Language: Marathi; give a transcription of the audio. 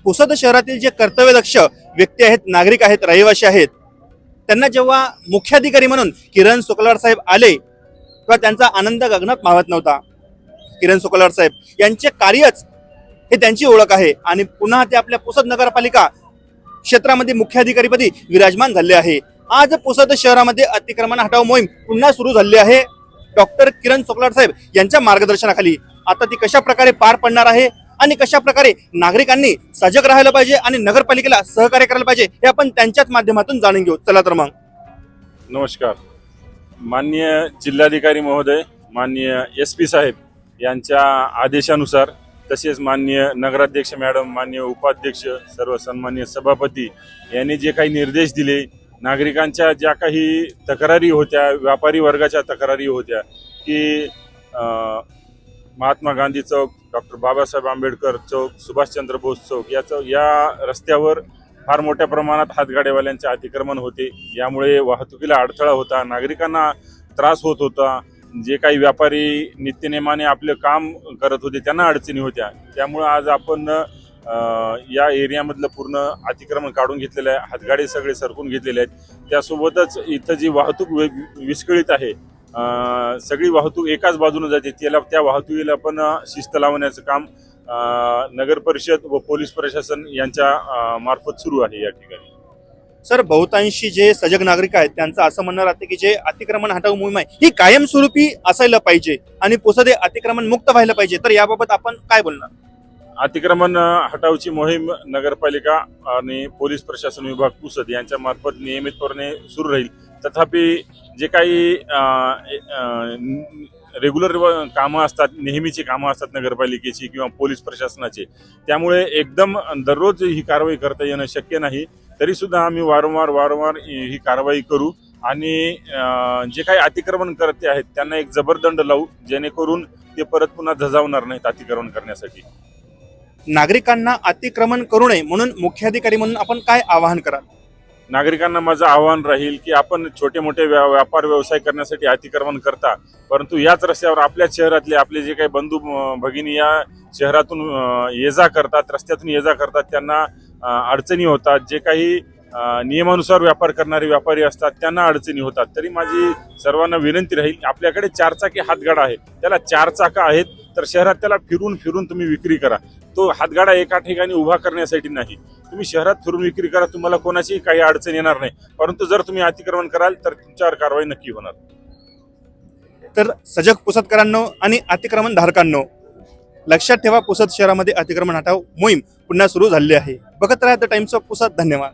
पुसद शहरातील जे कर्तव्यदक्ष व्यक्ती आहेत, नागरिक आहेत, रहिवासी आहेत, त्यांना जेव्हा मुख्याधिकारी म्हणून किरण सुकलार साहेब आले तेव्हा त्यांचा आनंद गगनात मावत नव्हता. किरण सुकलार साहेब यांचे कार्यच हे त्यांची ओळख आहे आणि पुन्हा ते आपल्या पुसद नगरपालिका क्षेत्रामध्ये मुख्याधिकारीपदी विराजमान झाले आहे. आज पुसद शहरामध्ये अतिक्रमण हटाव मोहीम पुन्हा सुरू झाली आहे डॉक्टर किरण सुकलार साहेब यांच्या मार्गदर्शनाखाली. आता ती कशा प्रकारे पार पडणार आहे आणि कशा प्रकारे नागरिकांनी सजग राहायला पाहिजे आणि नगरपालिकेला सहकार्य करायला पाहिजे हे आपण त्यांच्याच माध्यमातून जाणून घेऊ. चला तर मग. नमस्कार. माननीय जिल्हाधिकारी महोदय, माननीय SP साहेब यांच्या आदेशानुसार, तसेच माननीय नगराध्यक्ष मॅडम, माननीय उपाध्यक्ष, सर्व सन्माननीय सभापती यांनी जे काही निर्देश दिले, नागरिकांच्या ज्या काही तक्रारी होत्या, व्यापारी वर्गाच्या तक्रारी होत्या की महात्मा गांधी चौक, डॉक्टर बाबासाहेब आंबेडकर चौक, सुभाषचंद्र बोस चौक या रस्त्यावर फार मोठ्या प्रमाणात हातगाड्यावाल्यांचे अतिक्रमण होते. यामुळे वाहतुकीला अडथळा होता, नागरिकांना त्रास होत होता. जे काही व्यापारी नित्यनेमाने आपले काम करत होते त्यांना अडचणी होत्या. त्यामुळे आज आपण या एरियामधलं पूर्ण अतिक्रमण काढून घेतलेलं आहे, हातगाडे सगळे सरकून घेतलेले आहेत. त्यासोबतच इथं जी वाहतूक विस्कळीत आहे, सगळी वाहतूक एकाच बाजूने जाते, त्या वाहतुकीला पण शिस्त लावण्याचं काम नगर परिषद व पोलीस प्रशासन यांच्या मार्फत सुरू आहे या ठिकाणी. सर, बहुतांशी जे सजग नागरिक आहेत त्यांचं असं म्हणणं राहते की जे अतिक्रमण हटाव मोहीम आहे ही कायमस्वरूपी असायला पाहिजे आणि पुसद हे अतिक्रमण मुक्त व्हायला पाहिजे. तर याबाबत आपण काय बोलणार? अतिक्रमण हटावची मोहीम नगरपालिका आणि पोलीस प्रशासन विभाग पुसद यांच्या मार्फत नियमितपणे सुरू राहील. तथापि जे काही रेग्युलर कामं असतात, नेहमीची कामं असतात नगरपालिकेची किंवा पोलीस प्रशासनाची, त्यामुळे एकदम दररोज ही कारवाई करता येणं शक्य नाही. तरी सुद्धा आम्ही वारंवार ही कारवाई करू आणि जे काही अतिक्रमण करते आहेत त्यांना एक जबरदंड लावू, जेणेकरून ते परत पुन्हा धजावणार नाहीत अतिक्रमण करण्यासाठी. नागरिकांना अतिक्रमण करू नये म्हणून मुख्याधिकारी म्हणून आपण काय आवाहन कराल? नागरिकांना माझं आव्हान राहील की आपण छोटे मोठे व्यापार व्यवसाय करण्यासाठी अतिक्रमण करता, परंतु याच रस्त्यावर आपल्या शहरातले आपले जे काही बंधू भगिनी या शहरातून ये जा करतात, रस्त्यातून ये जा करतात, त्यांना अडचणी होतात. जे काही नियमानुसार व्यापार करणारे व्यापारी असतात त्यांना अडचणी होतात. तरी माझी सर्वांना विनंती राहील, आपल्याकडे 4 चाकी हातगाडा आहे, त्याला 4 चाकं आहेत, तर शहरात त्याला फिरून फिरून तुम्ही विक्री करा. तो हातगाडा एका ठिकाणी उभा करण्यासाठी नाही, तुम्ही शहरात फिरून विक्री करा, तुम्हाला कोणाची काही अडचण येणार नाही. परंतु जर तुम्ही अतिक्रमण कराल तर तुमच्यावर कारवाई नक्की होणार. तर सजग पुसदकरांनो आणि अतिक्रमण धारकांनो, लक्षात ठेवा, पुसद शहरामध्ये अतिक्रमण हटाव मोहीम पुन्हा सुरू झाली आहे. बघत राहा द टाइम्स ऑफ पुसद. धन्यवाद.